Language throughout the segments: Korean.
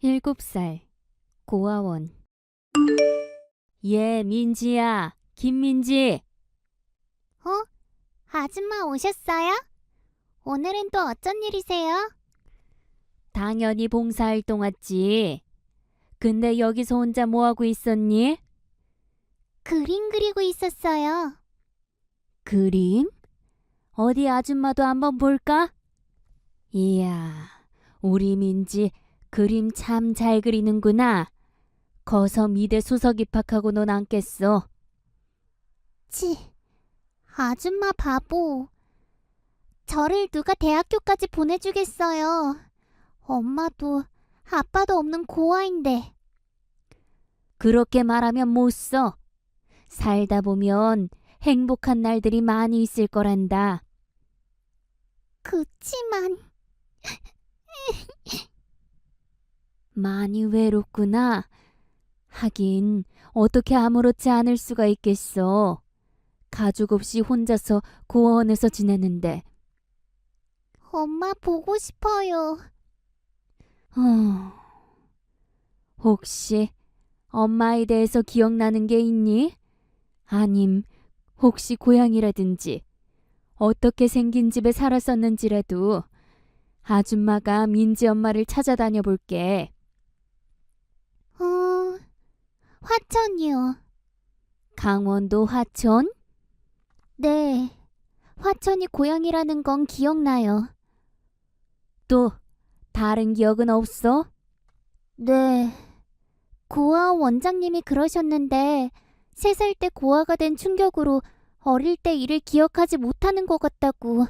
7살 고아원. 예, 민지야. 김민지. 어? 아줌마 오셨어요? 오늘은 또 어쩐 일이세요? 당연히 봉사활동 왔지. 근데 여기서 혼자 뭐하고 있었니? 그림 그리고 있었어요. 그림? 어디 아줌마도 한번 볼까? 이야, 우리 민지 그림 참 잘 그리는구나. 거서 미대 수석 입학하고는 않겠어. 치, 아줌마 바보. 저를 누가 대학교까지 보내주겠어요. 엄마도 아빠도 없는 고아인데. 그렇게 말하면 못 써. 살다 보면 행복한 날들이 많이 있을 거란다. 그치만 많이 외롭구나. 하긴 어떻게 아무렇지 않을 수가 있겠어. 가족 없이 혼자서 고아원에서 지내는데. 엄마 보고 싶어요. 혹시 엄마에 대해서 기억나는 게 있니? 아님 혹시 고향이라든지 어떻게 생긴 집에 살았었는지라도 아줌마가 민지 엄마를 찾아다녀 볼게. 화천이요. 강원도 화천? 네, 화천이 고향이라는 건 기억나요. 또 다른 기억은 없어? 네, 고아 원장님이 그러셨는데 3살 때 고아가 된 충격으로 어릴 때 일을 기억하지 못하는 것 같다고.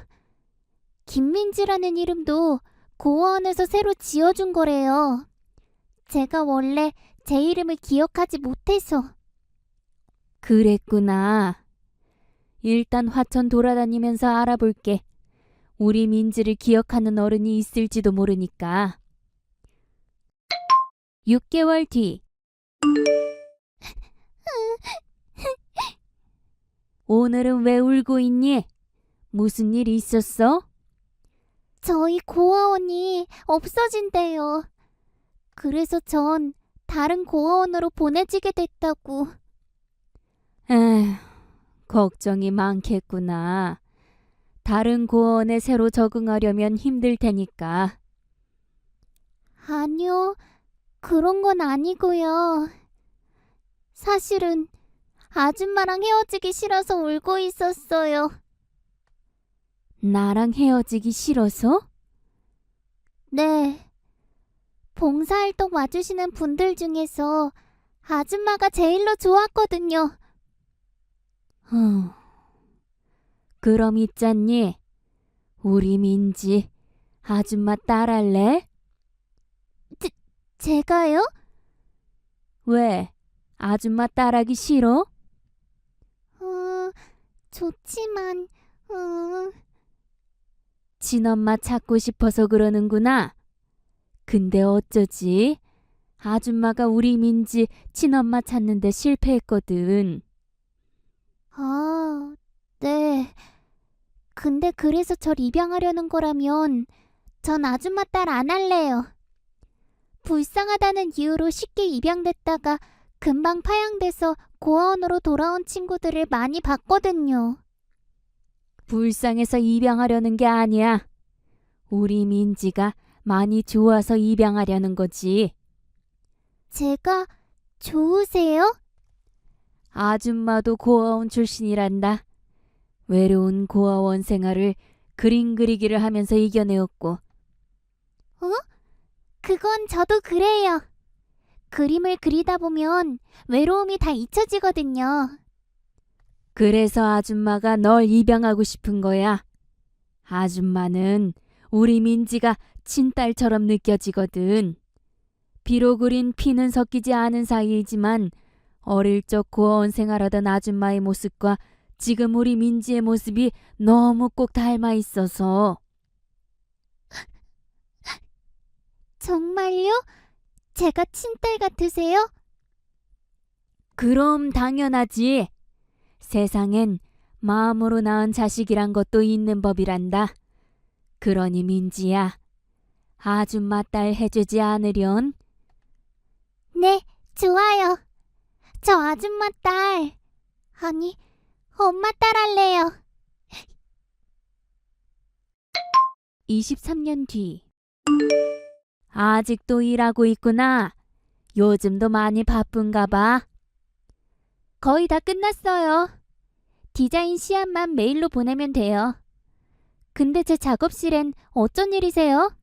김민지라는 이름도 고아원에서 새로 지어준 거래요. 제가 원래 제 이름을 기억하지 못해서. 그랬구나. 일단 화천 돌아다니면서 알아볼게. 우리 민지를 기억하는 어른이 있을지도 모르니까. 6개월 뒤. 오늘은 왜 울고 있니? 무슨 일 있었어? 저희 고아원이 없어진대요. 그래서 전 다른 고아원으로 보내지게 됐다고. 에휴, 걱정이 많겠구나. 다른 고아원에 새로 적응하려면 힘들 테니까. 아니요, 그런 건 아니고요. 사실은 아줌마랑 헤어지기 싫어서 울고 있었어요. 나랑 헤어지기 싫어서? 네. 봉사활동 와주시는 분들 중에서 아줌마가 제일로 좋았거든요. 그럼 있잖니. 우리 민지 아줌마 딸할래? 제가요? 왜? 아줌마 딸하기 싫어? 좋지만, 친엄마 찾고 싶어서 그러는구나. 근데 어쩌지? 아줌마가 우리 민지 친엄마 찾는데 실패했거든. 아, 네. 근데 그래서 절 입양하려는 거라면 전 아줌마 딸 안 할래요. 불쌍하다는 이유로 쉽게 입양됐다가 금방 파양돼서 고아원으로 돌아온 친구들을 많이 봤거든요. 불쌍해서 입양하려는 게 아니야. 우리 민지가 많이 좋아서 입양하려는 거지. 제가 좋으세요? 아줌마도 고아원 출신이란다. 외로운 고아원 생활을 그림 그리기를 하면서 이겨내었고. 그건 저도 그래요. 그림을 그리다 보면 외로움이 다 잊혀지거든요. 그래서 아줌마가 널 입양하고 싶은 거야. 아줌마는 우리 민지가 친딸처럼 느껴지거든. 비록 우린 피는 섞이지 않은 사이이지만 어릴 적 고아원 생활하던 아줌마의 모습과 지금 우리 민지의 모습이 너무 꼭 닮아 있어서. 정말요? 제가 친딸 같으세요? 그럼 당연하지. 세상엔 마음으로 낳은 자식이란 것도 있는 법이란다. 그러니 민지야, 아줌마 딸 해주지 않으련? 네, 좋아요. 저 아줌마 딸, 아니, 엄마 딸 할래요. 23년 뒤. 아직도 일하고 있구나. 요즘도 많이 바쁜가 봐. 거의 다 끝났어요. 디자인 시안만 메일로 보내면 돼요. 근데 제 작업실엔 어쩐 일이세요?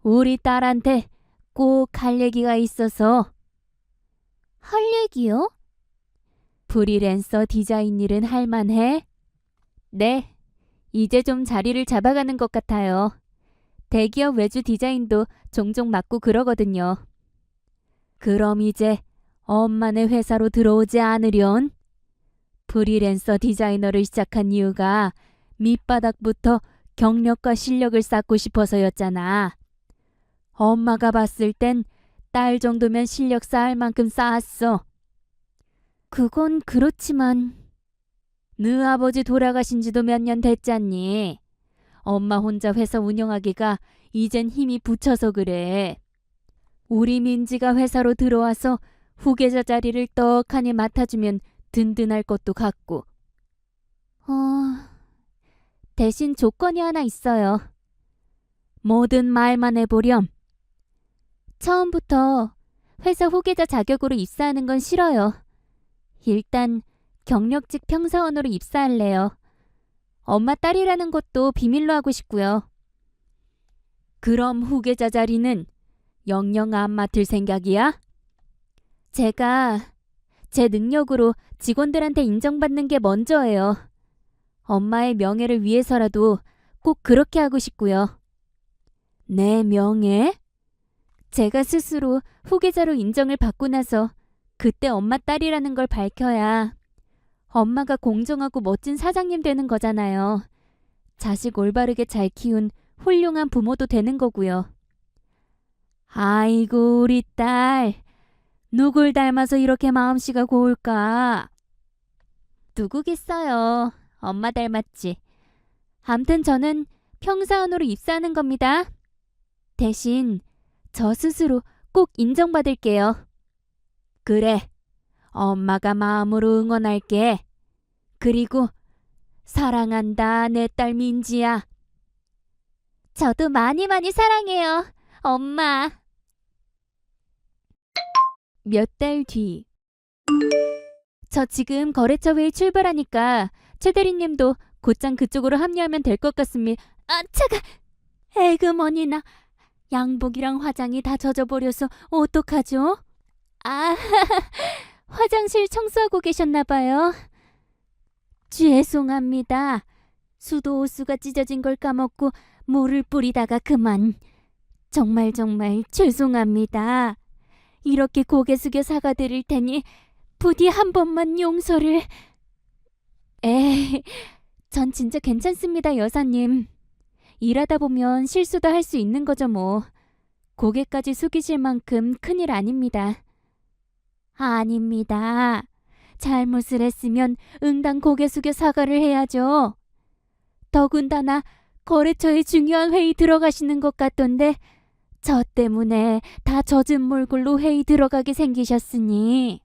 우리 딸한테 꼭 할 얘기가 있어서. 할 얘기요? 프리랜서 디자인 일은 할 만해? 네, 이제 좀 자리를 잡아가는 것 같아요. 대기업 외주 디자인도 종종 맡고 그러거든요. 그럼 이제 엄마네 회사로 들어오지 않으련? 프리랜서 디자이너를 시작한 이유가 밑바닥부터 경력과 실력을 쌓고 싶어서였잖아. 엄마가 봤을 땐 딸 정도면 실력 쌓을 만큼 쌓았어. 그건 그렇지만 네 아버지 돌아가신 지도 몇 년 됐잖니. 엄마 혼자 회사 운영하기가 이젠 힘이 붙여서 그래. 우리 민지가 회사로 들어와서 후계자 자리를 떡하니 맡아주면 든든할 것도 같고. 대신 조건이 하나 있어요. 뭐든 말만 해보렴. 처음부터 회사 후계자 자격으로 입사하는 건 싫어요. 일단 경력직 평사원으로 입사할래요. 엄마 딸이라는 것도 비밀로 하고 싶고요. 그럼 후계자 자리는 영영 안 맡을 생각이야? 제가 제 능력으로 직원들한테 인정받는 게 먼저예요. 엄마의 명예를 위해서라도 꼭 그렇게 하고 싶고요. 내 명예? 제가 스스로 후계자로 인정을 받고 나서 그때 엄마 딸이라는 걸 밝혀야 엄마가 공정하고 멋진 사장님 되는 거잖아요. 자식 올바르게 잘 키운 훌륭한 부모도 되는 거고요. 아이고 우리 딸. 누굴 닮아서 이렇게 마음씨가 고울까? 누구겠어요. 엄마 닮았지. 암튼 저는 평사원으로 입사하는 겁니다. 대신 저 스스로 꼭 인정받을게요. 그래. 엄마가 마음으로 응원할게. 그리고 사랑한다 내 딸 민지야. 저도 많이 많이 사랑해요. 엄마. 몇 달 뒤. 저 지금 거래처 회의 출발하니까 최 대리님도 곧장 그쪽으로 합류하면 될 것 같습니다. 아, 차가! 에그머니나 양복이랑 화장이 다 젖어버려서 어떡하죠? 아, 화장실 청소하고 계셨나 봐요. 죄송합니다. 수도 호수가 찢어진 걸 까먹고 물을 뿌리다가 그만. 정말 죄송합니다. 이렇게 고개 숙여 사과드릴 테니 부디 한 번만 용서를. 에이, 전 진짜 괜찮습니다, 여사님. 일하다 보면 실수도 할 수 있는 거죠, 뭐. 고개까지 숙이실 만큼 큰일 아닙니다. 아닙니다. 잘못을 했으면 응당 고개 숙여 사과를 해야죠. 더군다나 거래처에 중요한 회의 들어가시는 것 같던데 저 때문에 다 젖은 몰골로 회의 들어가게 생기셨으니.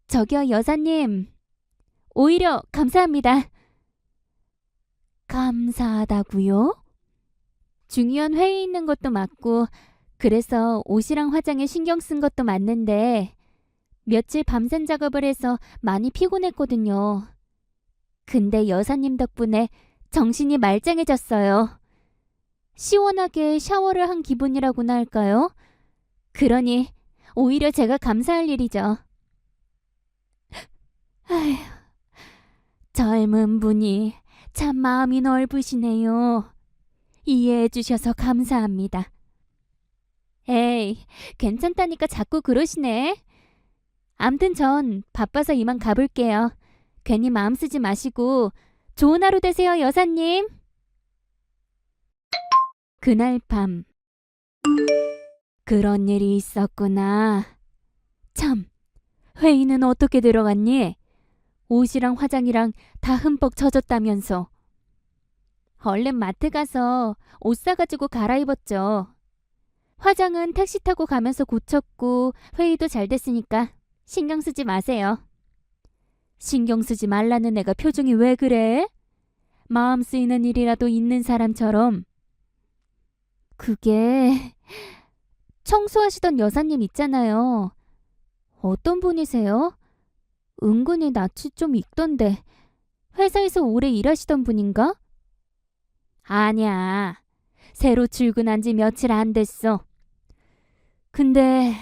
저기요, 여사님. 오히려 감사합니다. 감사하다고요? 중요한 회의 있는 것도 맞고 그래서 옷이랑 화장에 신경 쓴 것도 맞는데 며칠 밤샘 작업을 해서 많이 피곤했거든요. 근데 여사님 덕분에 정신이 말짱해졌어요. 시원하게 샤워를 한 기분이라고나 할까요? 그러니 오히려 제가 감사할 일이죠. 아휴, 젊은 분이 참 마음이 넓으시네요. 이해해 주셔서 감사합니다. 에이, 괜찮다니까 자꾸 그러시네. 암튼 전 바빠서 이만 가볼게요. 괜히 마음 쓰지 마시고 좋은 하루 되세요, 여사님. 그날 밤. 그런 일이 있었구나. 참, 회의는 어떻게 들어갔니? 옷이랑 화장이랑 다 흠뻑 젖었다면서. 얼른 마트 가서 옷 사가지고 갈아입었죠. 화장은 택시 타고 가면서 고쳤고 회의도 잘 됐으니까 신경 쓰지 마세요. 신경 쓰지 말라는 애가 표정이 왜 그래? 마음 쓰이는 일이라도 있는 사람처럼. 그게 청소하시던 여사님 있잖아요. 어떤 분이세요? 은근히 낯이 좀 익던데 회사에서 오래 일하시던 분인가? 아니야. 새로 출근한 지 며칠 안 됐어. 근데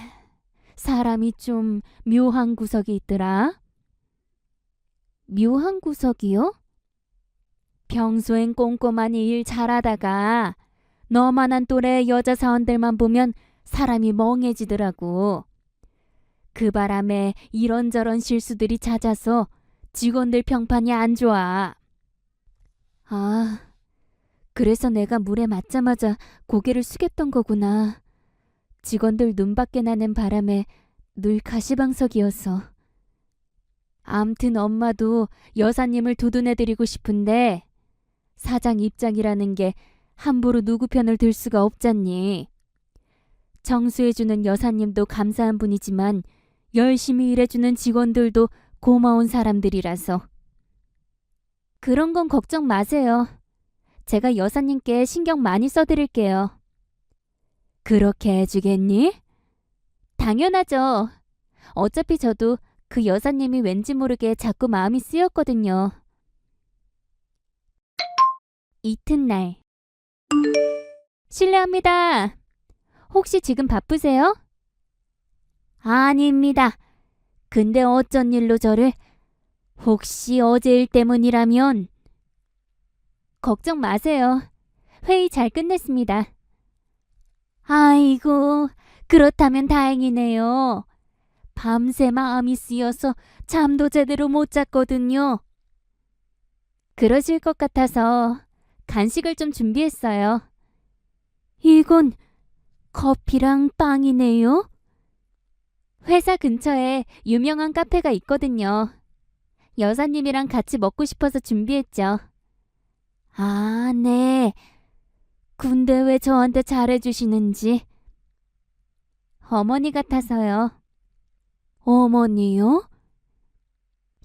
사람이 좀 묘한 구석이 있더라. 묘한 구석이요? 평소엔 꼼꼼하니 일 잘하다가 너만한 또래 여자 사원들만 보면 사람이 멍해지더라고. 그 바람에 이런저런 실수들이 잦아서 직원들 평판이 안 좋아. 아, 그래서 내가 물에 맞자마자 고개를 숙였던 거구나. 직원들 눈밖에 나는 바람에 늘 가시방석이어서. 암튼 엄마도 여사님을 두둔해드리고 싶은데 사장 입장이라는 게 함부로 누구 편을 들 수가 없잖니. 정수해주는 여사님도 감사한 분이지만 열심히 일해주는 직원들도 고마운 사람들이라서. 그런 건 걱정 마세요. 제가 여사님께 신경 많이 써드릴게요. 그렇게 해주겠니? 당연하죠. 어차피 저도 그 여사님이 왠지 모르게 자꾸 마음이 쓰였거든요. 이튿날. 실례합니다. 혹시 지금 바쁘세요? 아닙니다. 근데 어쩐 일로 저를? 혹시 어제 일 때문이라면? 걱정 마세요. 회의 잘 끝냈습니다. 아이고, 그렇다면 다행이네요. 밤새 마음이 쓰여서 잠도 제대로 못 잤거든요. 그러실 것 같아서 간식을 좀 준비했어요. 이건 커피랑 빵이네요. 회사 근처에 유명한 카페가 있거든요. 여사님이랑 같이 먹고 싶어서 준비했죠. 아, 네. 근데 왜 저한테 잘해주시는지. 어머니 같아서요. 어머니요?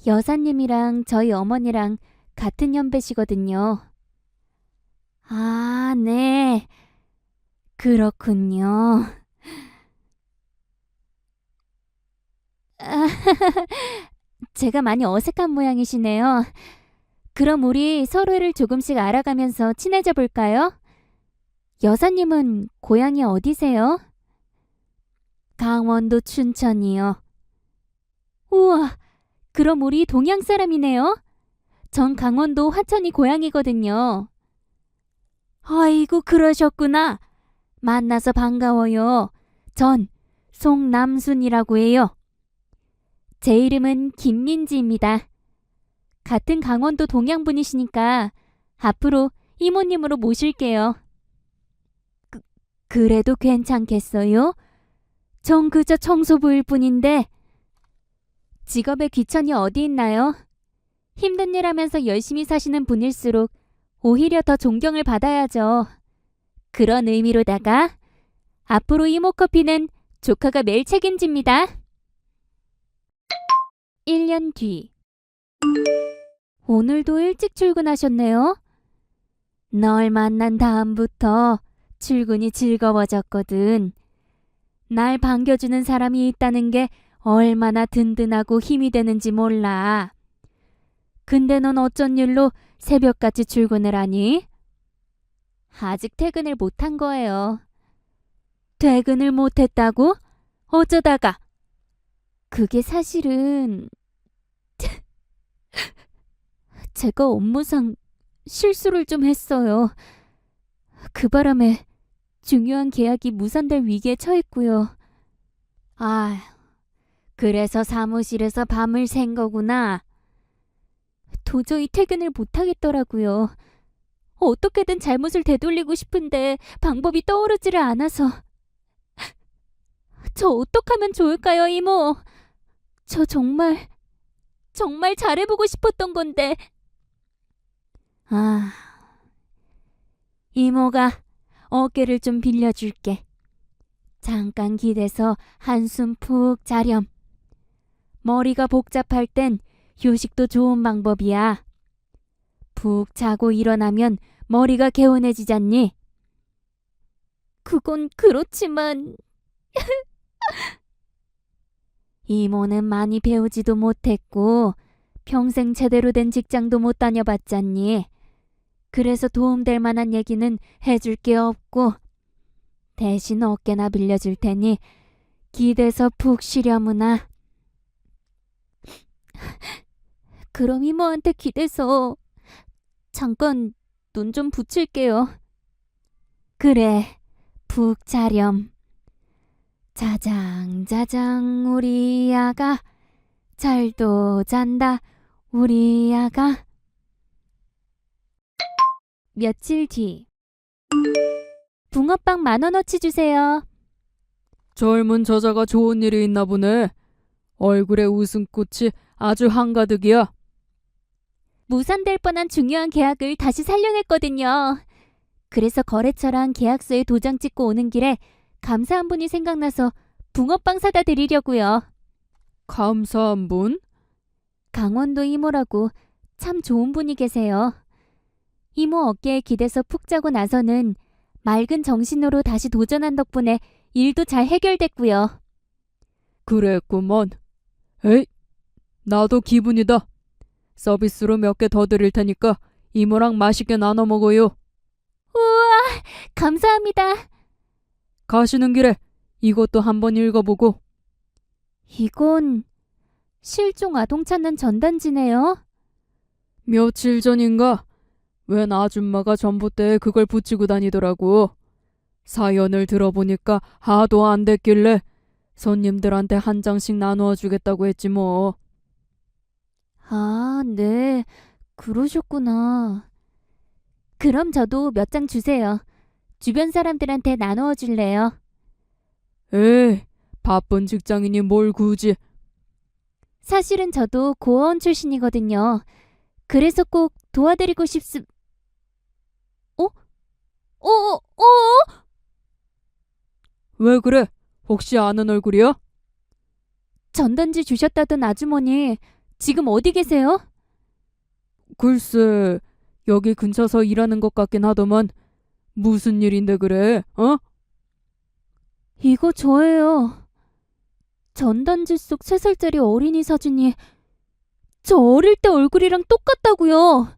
여사님이랑 저희 어머니랑 같은 연배시거든요. 아, 네. 그렇군요. 제가 많이 어색한 모양이시네요. 그럼 우리 서로를 조금씩 알아가면서 친해져 볼까요? 여사님은 고향이 어디세요? 강원도 춘천이요. 우와, 그럼 우리 동양 사람이네요. 전 강원도 화천이 고향이거든요. 아이고, 그러셨구나. 만나서 반가워요. 전 송남순이라고 해요. 제 이름은 김민지입니다. 같은 강원도 동양분이시니까 앞으로 이모님으로 모실게요. 그래도 괜찮겠어요? 전 그저 청소부일 뿐인데. 직업에 귀천이 어디 있나요? 힘든 일 하면서 열심히 사시는 분일수록 오히려 더 존경을 받아야죠. 그런 의미로다가 앞으로 이모커피는 조카가 매일 책임집니다. 1년 뒤. 오늘도 일찍 출근하셨네요. 널 만난 다음부터 출근이 즐거워졌거든. 날 반겨주는 사람이 있다는 게 얼마나 든든하고 힘이 되는지 몰라. 근데 넌 어쩐 일로 새벽같이 출근을 하니? 아직 퇴근을 못한 거예요. 퇴근을 못했다고? 어쩌다가? 그게 사실은 제가 업무상 실수를 좀 했어요. 그 바람에 중요한 계약이 무산될 위기에 처했고요. 아, 그래서 사무실에서 밤을 샌 거구나. 도저히 퇴근을 못하겠더라고요. 어떻게든 잘못을 되돌리고 싶은데 방법이 떠오르지를 않아서. 저 어떡하면 좋을까요, 이모? 저 정말 잘해보고 싶었던 건데. 이모가 어깨를 좀 빌려줄게. 잠깐 기대서 한숨 푹 자렴. 머리가 복잡할 땐 휴식도 좋은 방법이야. 푹 자고 일어나면 머리가 개운해지잖니. 그건 그렇지만 이모는 많이 배우지도 못했고 평생 제대로 된 직장도 못 다녀봤잖니. 그래서 도움될 만한 얘기는 해줄 게 없고 대신 어깨나 빌려줄 테니 기대서 푹 쉬려무나. 그럼 이모한테 기대서 잠깐 눈 좀 붙일게요. 그래, 푹 자렴. 자장자장 우리 아가 잘도 잔다 우리 아가. 며칠 뒤. 붕어빵 10,000원어치 주세요. 젊은 저자가 좋은 일이 있나 보네. 얼굴에 웃음꽃이 아주 한가득이야. 무산될 뻔한 중요한 계약을 다시 살려냈거든요. 그래서 거래처랑 계약서에 도장 찍고 오는 길에 감사한 분이 생각나서 붕어빵 사다 드리려고요. 감사한 분? 강원도 이모라고 참 좋은 분이 계세요. 이모 어깨에 기대서 푹 자고 나서는 맑은 정신으로 다시 도전한 덕분에 일도 잘 해결됐고요. 그랬구먼. 에이, 나도 기분이다. 서비스로 몇 개 더 드릴 테니까 이모랑 맛있게 나눠 먹어요. 우와, 감사합니다. 가시는 길에 이것도 한번 읽어보고. 이건 실종 아동 찾는 전단지네요. 며칠 전인가 웬 아줌마가 전봇대에 그걸 붙이고 다니더라고. 사연을 들어보니까 하도 안 됐길래 손님들한테 한 장씩 나누어 주겠다고 했지 뭐. 아, 네. 그러셨구나. 그럼 저도 몇 장 주세요. 주변 사람들한테 나누어 줄래요? 에이, 바쁜 직장인이 뭘 굳이. 사실은 저도 고아원 출신이거든요. 그래서 꼭 도와드리고 왜 그래? 혹시 아는 얼굴이야? 전단지 주셨다던 아주머니, 지금 어디 계세요? 글쎄, 여기 근처서 일하는 것 같긴 하더만. 무슨 일인데 그래? 어? 이거 저예요. 전단지 속 3살짜리 어린이 사진이 저 어릴 때 얼굴이랑 똑같다고요.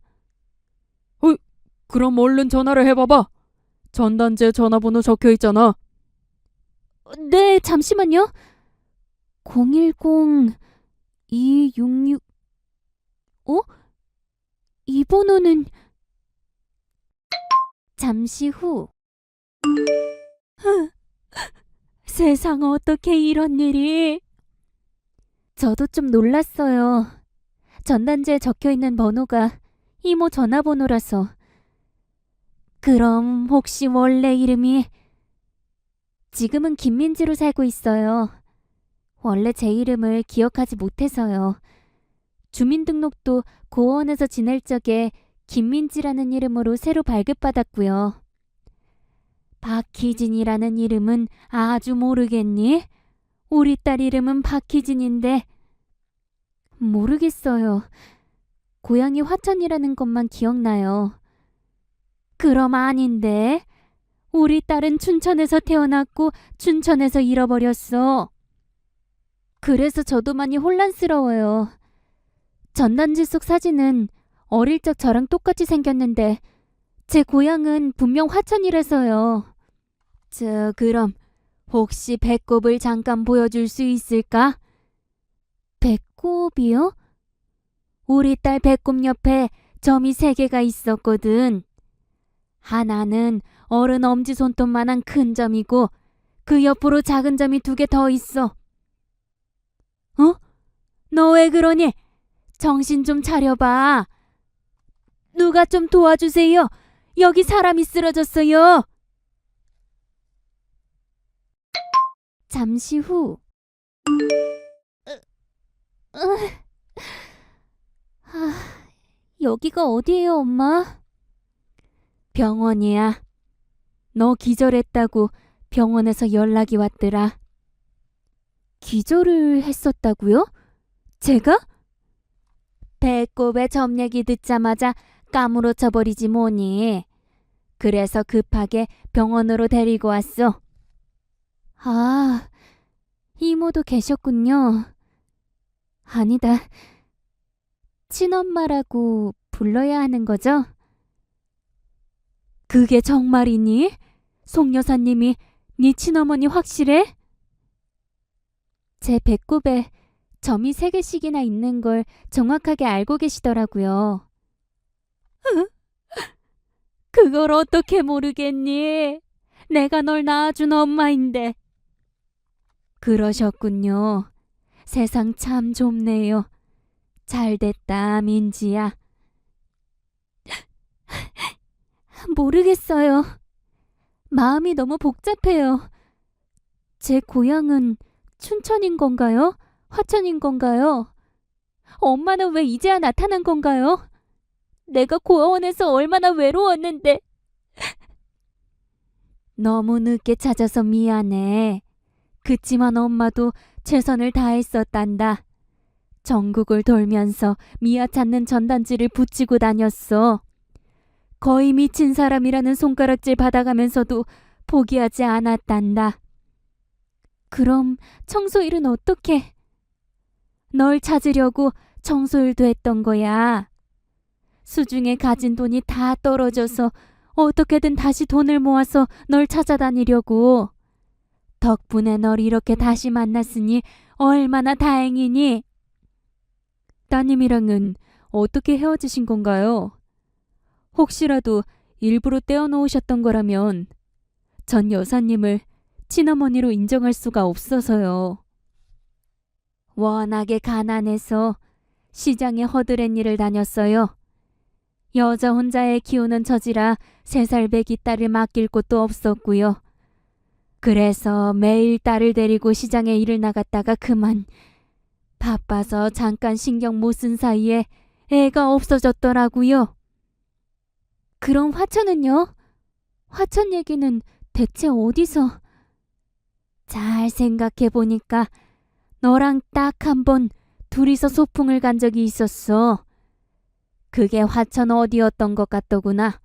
그럼 얼른 전화를 해봐봐. 전단지에 전화번호 적혀 있잖아. 네, 잠시만요. 010-266... 이 번호는... 잠시 후. 세상 어떻게 이런 일이... 저도 좀 놀랐어요. 전단지에 적혀있는 번호가 이모 전화번호라서. 그럼 혹시 원래 이름이... 지금은 김민지로 살고 있어요. 원래 제 이름을 기억하지 못해서요. 주민등록도 고원에서 지낼 적에 김민지라는 이름으로 새로 발급받았고요. 박희진이라는 이름은 아주 모르겠니? 우리 딸 이름은 박희진인데 모르겠어요. 고향이 화천이라는 것만 기억나요. 그럼 아닌데? 우리 딸은 춘천에서 태어났고 춘천에서 잃어버렸어. 그래서 저도 많이 혼란스러워요. 전단지 속 사진은 어릴 적 저랑 똑같이 생겼는데 제 고향은 분명 화천이라서요. 그럼 혹시 배꼽을 잠깐 보여줄 수 있을까? 배꼽이요? 우리 딸 배꼽 옆에 점이 3개가 있었거든. 하나는 어른 엄지손톱만한 큰 점이고 그 옆으로 작은 점이 2개 더 있어. 너 왜 그러니? 정신 좀 차려봐. 누가 좀 도와주세요. 여기 사람이 쓰러졌어요. 잠시 후. 여기가 어디예요, 엄마? 병원이야. 너 기절했다고 병원에서 연락이 왔더라. 기절을 했었다고요? 제가? 배꼽에 점 얘기 듣자마자 까무러쳐 버리지 뭐니. 그래서 급하게 병원으로 데리고 왔어. 아, 이모도 계셨군요. 아니다. 친엄마라고 불러야 하는 거죠? 그게 정말이니? 송 여사님이 네 친어머니 확실해? 제 배꼽에 점이 3개씩이나 있는 걸 정확하게 알고 계시더라고요. 그걸 어떻게 모르겠니? 내가 널 낳아준 엄마인데. 그러셨군요. 세상 참 좁네요. 잘됐다, 민지야. 모르겠어요. 마음이 너무 복잡해요. 제 고향은 춘천인 건가요? 화천인 건가요? 엄마는 왜 이제야 나타난 건가요? 내가 고아원에서 얼마나 외로웠는데. 너무 늦게 찾아서 미안해. 그치만 엄마도 최선을 다했었단다. 전국을 돌면서 미아 찾는 전단지를 붙이고 다녔어. 거의 미친 사람이라는 손가락질 받아가면서도 포기하지 않았단다. 그럼 청소일은 어떻게? 널 찾으려고 청소일도 했던 거야. 수중에 가진 돈이 다 떨어져서 어떻게든 다시 돈을 모아서 널 찾아다니려고. 덕분에 널 이렇게 다시 만났으니 얼마나 다행이니? 따님이랑은 어떻게 헤어지신 건가요? 혹시라도 일부러 떼어놓으셨던 거라면 전 여사님을 친어머니로 인정할 수가 없어서요. 워낙에 가난해서 시장에 허드렛 일을 다녔어요. 여자 혼자 애 키우는 처지라 3살 배기 딸을 맡길 곳도 없었고요. 그래서 매일 딸을 데리고 시장에 일을 나갔다가 그만 바빠서 잠깐 신경 못 쓴 사이에 애가 없어졌더라고요. 그럼 화천은요? 화천 얘기는 대체 어디서? 잘 생각해 보니까 너랑 딱 한 번 둘이서 소풍을 간 적이 있었어. 그게 화천 어디였던 것 같더구나.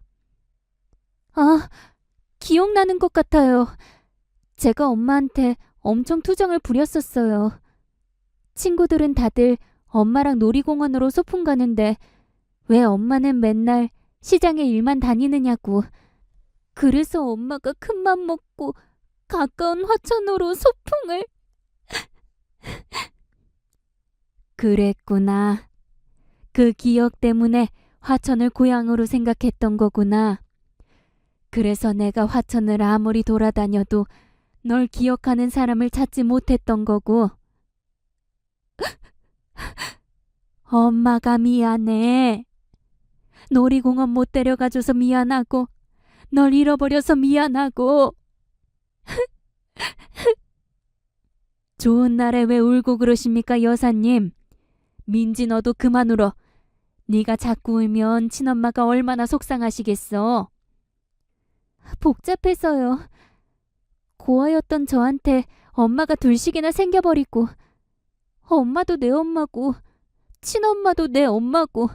아, 기억나는 것 같아요. 제가 엄마한테 엄청 투정을 부렸었어요. 친구들은 다들 엄마랑 놀이공원으로 소풍 가는데 왜 엄마는 맨날 시장에 일만 다니느냐고. 그래서 엄마가 큰맘 먹고 가까운 화천으로 소풍을. 그랬구나. 그 기억 때문에 화천을 고향으로 생각했던 거구나. 그래서 내가 화천을 아무리 돌아다녀도 널 기억하는 사람을 찾지 못했던 거고. 엄마가 미안해. 놀이공원 못 데려가줘서 미안하고 널 잃어버려서 미안하고. 좋은 날에 왜 울고 그러십니까, 여사님? 민지 너도 그만 울어. 네가 자꾸 울면 친엄마가 얼마나 속상하시겠어. 복잡해서요. 고아였던 저한테 엄마가 둘씩이나 생겨버리고 엄마도 내 엄마고 친엄마도 내 엄마고.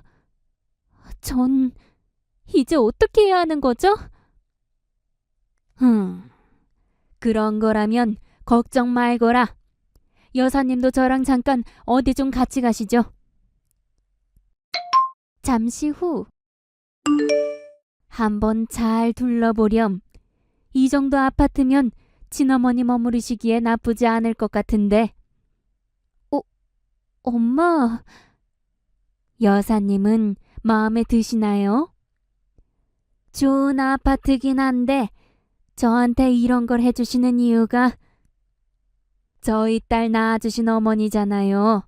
전 이제 어떻게 해야 하는 거죠? 그런 거라면 걱정 말거라. 여사님도 저랑 잠깐 어디 좀 같이 가시죠. 잠시 후 한번 잘 둘러보렴. 이 정도 아파트면 친어머니 머무르시기에 나쁘지 않을 것 같은데. 엄마. 여사님은 마음에 드시나요? 좋은 아파트긴 한데 저한테 이런 걸 해주시는 이유가 저희 딸 낳아주신 어머니잖아요.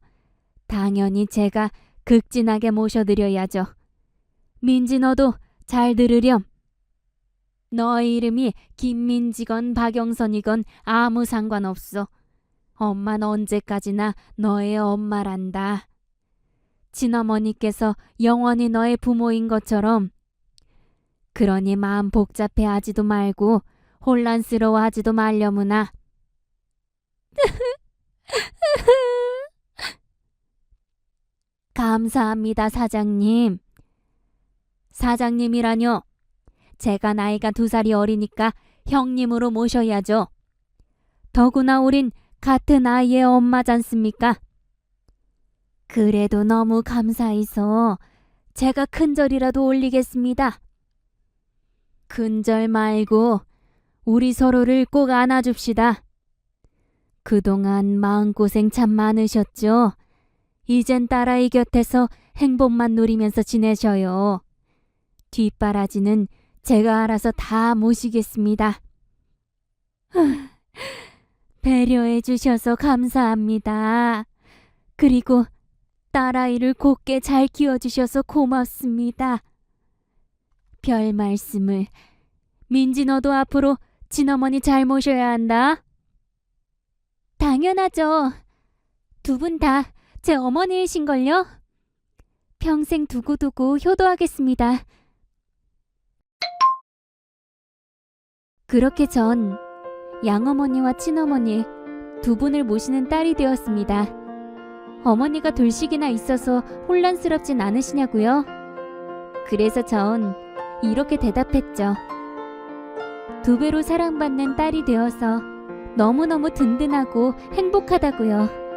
당연히 제가 극진하게 모셔드려야죠. 민지 너도 잘 들으렴. 너의 이름이 김민지건 박영선이건 아무 상관없어. 엄마는 언제까지나 너의 엄마란다. 친어머니께서 영원히 너의 부모인 것처럼. 그러니 마음 복잡해하지도 말고 혼란스러워하지도 말려무나. 감사합니다, 사장님. 사장님이라뇨? 제가 나이가 2살이 어리니까 형님으로 모셔야죠. 더구나 우린 같은 아이의 엄마잖습니까? 그래도 너무 감사해서 제가 큰절이라도 올리겠습니다. 큰절 말고 우리 서로를 꼭 안아줍시다. 그동안 마음고생 참 많으셨죠? 이젠 딸아이 곁에서 행복만 누리면서 지내셔요. 뒷바라지는 제가 알아서 다 모시겠습니다. 배려해 주셔서 감사합니다. 그리고 딸아이를 곱게 잘 키워주셔서 고맙습니다. 별 말씀을. 민지, 너도 앞으로 친어머니 잘 모셔야 한다. 당연하죠. 두 분 다 제 어머니이신걸요? 평생 두고두고 효도하겠습니다. 그렇게 전 양어머니와 친어머니 두 분을 모시는 딸이 되었습니다. 어머니가 돌식이나 있어서 혼란스럽진 않으시냐고요? 그래서 전 이렇게 대답했죠. 2배로 사랑받는 딸이 되어서 너무너무 든든하고 행복하다고요.